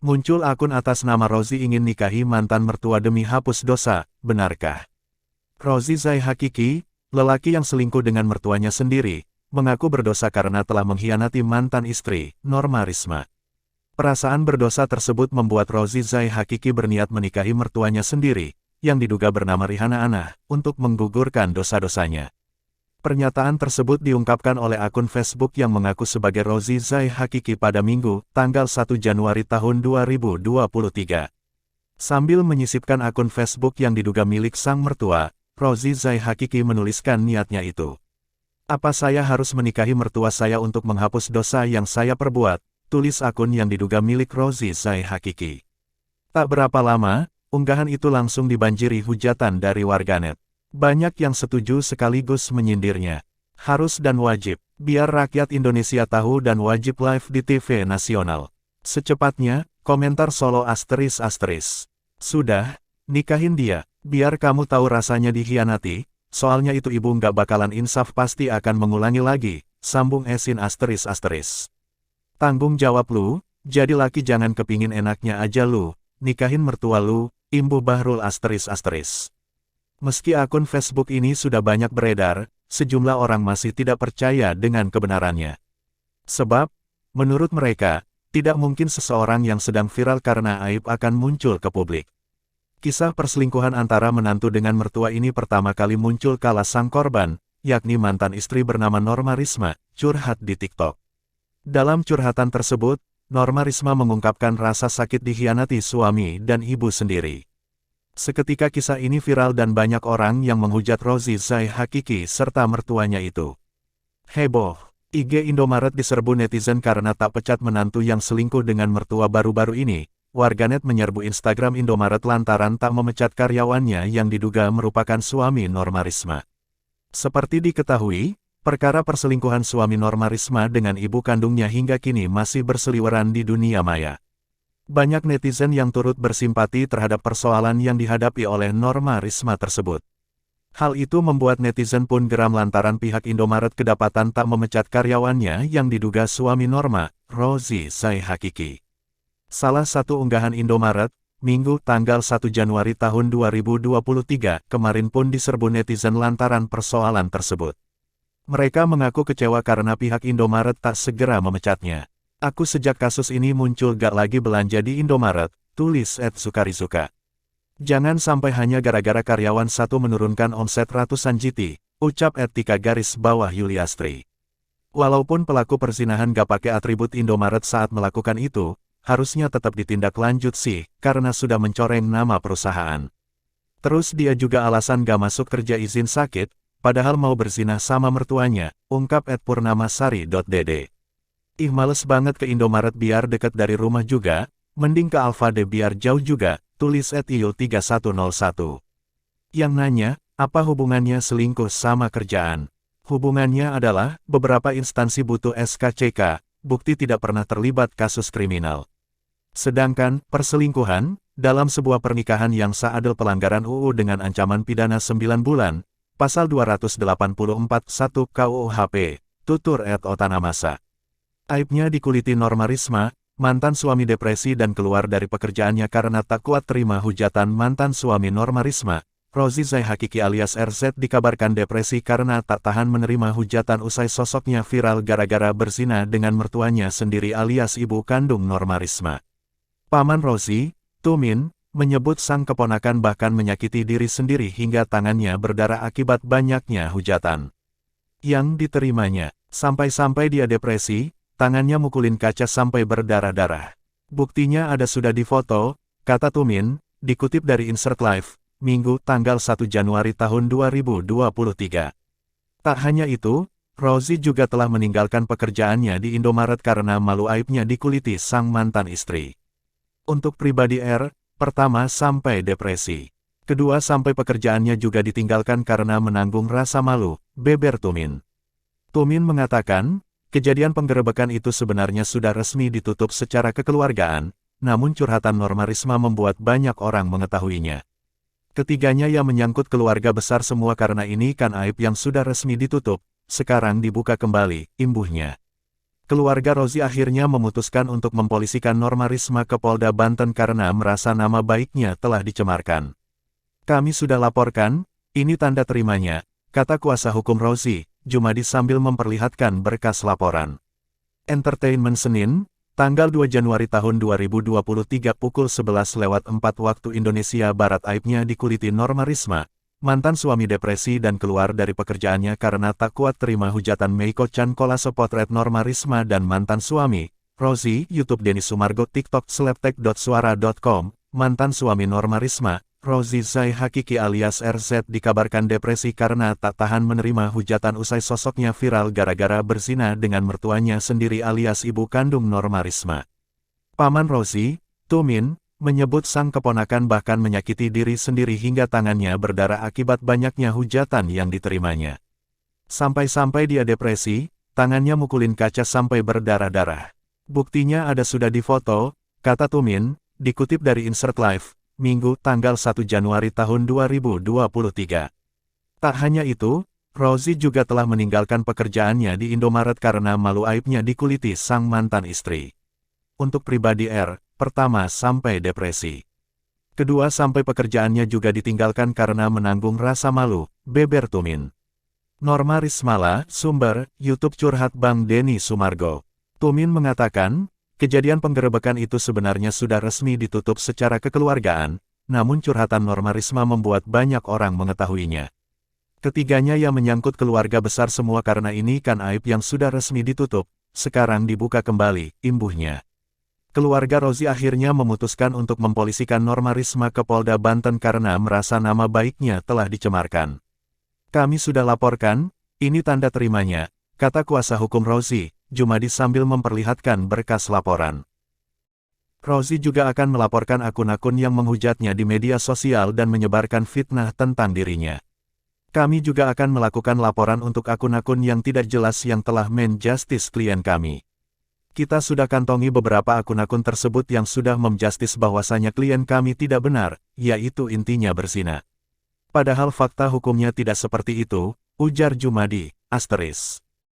Muncul akun atas nama Rozi ingin nikahi mantan mertua demi hapus dosa, benarkah? Rozi Zai Hakiki, lelaki yang selingkuh dengan mertuanya sendiri, mengaku berdosa karena telah mengkhianati mantan istri, Norma Risma. Perasaan berdosa tersebut membuat Rozi Zai Hakiki berniat menikahi mertuanya sendiri, yang diduga bernama Rihana Anah, untuk menggugurkan dosa-dosanya. Pernyataan tersebut diungkapkan oleh akun Facebook yang mengaku sebagai Rozi Zai Hakiki pada Minggu, tanggal 1 Januari tahun 2023. Sambil menyisipkan akun Facebook yang diduga milik sang mertua, Rozi Zai Hakiki menuliskan niatnya itu. "Apa saya harus menikahi mertua saya untuk menghapus dosa yang saya perbuat?" tulis akun yang diduga milik Rozi Zai Hakiki. Tak berapa lama, unggahan itu langsung dibanjiri hujatan dari warganet. Banyak yang setuju sekaligus menyindirnya. Harus dan wajib, biar rakyat Indonesia tahu dan wajib live di TV nasional. Secepatnya, komentar solo ***. Sudah, nikahin dia, biar kamu tahu rasanya dikhianati, soalnya itu ibu nggak bakalan insaf pasti akan mengulangi lagi, sambung Esin ***. Tanggung jawab lu, jadi laki jangan kepingin enaknya aja lu, nikahin mertua lu, imbuh Bahrul ***. Meski akun Facebook ini sudah banyak beredar, sejumlah orang masih tidak percaya dengan kebenarannya. Sebab, menurut mereka, tidak mungkin seseorang yang sedang viral karena aib akan muncul ke publik. Kisah perselingkuhan antara menantu dengan mertua ini pertama kali muncul kala sang korban, yakni mantan istri bernama Norma Risma, curhat di TikTok. Dalam curhatan tersebut, Norma Risma mengungkapkan rasa sakit dikhianati suami dan ibu sendiri. Seketika kisah ini viral dan banyak orang yang menghujat Rozi Zai Hakiki serta mertuanya itu. Heboh, IG Indomaret diserbu netizen karena tak pecat menantu yang selingkuh dengan mertua baru-baru ini. Warganet menyerbu Instagram Indomaret lantaran tak memecat karyawannya yang diduga merupakan suami Norma Risma. Seperti diketahui, perkara perselingkuhan suami Norma Risma dengan ibu kandungnya hingga kini masih berseliweran di dunia maya. Banyak netizen yang turut bersimpati terhadap persoalan yang dihadapi oleh Norma Risma tersebut. Hal itu membuat netizen pun geram lantaran pihak Indomaret kedapatan tak memecat karyawannya yang diduga suami Norma, Rozi Zai Hakiki. Salah satu unggahan Indomaret, Minggu tanggal 1 Januari tahun 2023, kemarin pun diserbu netizen lantaran persoalan tersebut. Mereka mengaku kecewa karena pihak Indomaret tak segera memecatnya. "Aku sejak kasus ini muncul gak lagi belanja di Indomaret," tulis @sukarizuka. "Jangan sampai hanya gara-gara karyawan satu menurunkan omset ratusan JT," ucap @3_Yuliastri. Walaupun pelaku perzinahan gak pakai atribut Indomaret saat melakukan itu, harusnya tetap ditindaklanjut sih, karena sudah mencoreng nama perusahaan. Terus dia juga alasan gak masuk kerja izin sakit, padahal mau berzinah sama mertuanya, ungkap @purnamasari.dd. "Ih males banget ke Indomaret biar deket dari rumah juga, mending ke Alfade biar jauh juga," tulis @iul3101. Yang nanya, apa hubungannya selingkuh sama kerjaan? Hubungannya adalah, beberapa instansi butuh SKCK, bukti tidak pernah terlibat kasus kriminal. Sedangkan, perselingkuhan, dalam sebuah pernikahan yang sah adalah pelanggaran UU dengan ancaman pidana 9 bulan, pasal 284(1) KUHP, tutur @otanamasa. Aibnya dikuliti Norma Risma, mantan suami depresi dan keluar dari pekerjaannya karena tak kuat terima hujatan mantan suami Norma Risma. Rozi Zai Hakiki alias RZ dikabarkan depresi karena tak tahan menerima hujatan usai sosoknya viral gara-gara berzina dengan mertuanya sendiri alias ibu kandung Norma Risma. Paman Rozi, Tumin, menyebut sang keponakan bahkan menyakiti diri sendiri hingga tangannya berdarah akibat banyaknya hujatan yang diterimanya. Sampai-sampai dia depresi, tangannya mukulin kaca sampai berdarah-darah. Buktinya ada sudah difoto, kata Tumin, dikutip dari Insert Live, Minggu tanggal 1 Januari tahun 2023. Tak hanya itu, Rozi juga telah meninggalkan pekerjaannya di Indomaret karena malu aibnya dikuliti sang mantan istri. Untuk pribadi R, pertama sampai depresi. Kedua sampai pekerjaannya juga ditinggalkan karena menanggung rasa malu, beber Tumin. Tumin mengatakan, kejadian penggerebekan itu sebenarnya sudah resmi ditutup secara kekeluargaan, namun curhatan Norma Risma membuat banyak orang mengetahuinya. Ketiganya yang menyangkut keluarga besar semua karena ini kan aib yang sudah resmi ditutup, sekarang dibuka kembali, imbuhnya. Keluarga Rozi akhirnya memutuskan untuk mempolisikan Norma Risma ke Polda Banten karena merasa nama baiknya telah dicemarkan. Kami sudah laporkan, ini tanda terimanya, kata kuasa hukum Rozi, Jumadi sambil memperlihatkan berkas laporan. Entertainment Senin, tanggal 2 Januari tahun 2023 pukul 11:04 waktu Indonesia Barat. Aibnya dikuliti Norma Risma, mantan suami depresi dan keluar dari pekerjaannya karena tak kuat terima hujatan Meiko Chan. Kolase potret Norma Risma dan mantan suami, Rozi. YouTube Denny Sumargo. TikTok Slaptek.suara.com. Mantan suami Norma Risma, Rozi Zai Hakiki alias RZ dikabarkan depresi karena tak tahan menerima hujatan usai sosoknya viral gara-gara berzina dengan mertuanya sendiri alias ibu kandung Norma Risma. Paman Rozi, Tumin, menyebut sang keponakan bahkan menyakiti diri sendiri hingga tangannya berdarah akibat banyaknya hujatan yang diterimanya. Sampai-sampai dia depresi, tangannya mukulin kaca sampai berdarah-darah. Buktinya ada sudah difoto, kata Tumin, dikutip dari Insert Live, Minggu tanggal 1 Januari tahun 2023. Tak hanya itu, Rozi juga telah meninggalkan pekerjaannya di Indomaret karena malu aibnya dikuliti sang mantan istri. Untuk pribadi R, pertama sampai depresi. Kedua sampai pekerjaannya juga ditinggalkan karena menanggung rasa malu, beber Tumin. Norma Rismala, sumber, YouTube curhat Bang Denny Sumargo. Tumin mengatakan, kejadian penggerebekan itu sebenarnya sudah resmi ditutup secara kekeluargaan, namun curhatan Norma Risma membuat banyak orang mengetahuinya. Ketiganya yang menyangkut keluarga besar semua karena ini kan aib yang sudah resmi ditutup, sekarang dibuka kembali, imbuhnya. Keluarga Rozi akhirnya memutuskan untuk mempolisikan Norma Risma ke Polda Banten karena merasa nama baiknya telah dicemarkan. Kami sudah laporkan, ini tanda terimanya, kata kuasa hukum Rozi, Jumadi sambil memperlihatkan berkas laporan. Rozi juga akan melaporkan akun-akun yang menghujatnya di media sosial dan menyebarkan fitnah tentang dirinya. Kami juga akan melakukan laporan untuk akun-akun yang tidak jelas yang telah menjustis klien kami. Kita sudah kantongi beberapa akun-akun tersebut yang sudah menjustis bahwasanya klien kami tidak benar, yaitu intinya berzina. Padahal fakta hukumnya tidak seperti itu, ujar Jumadi, *.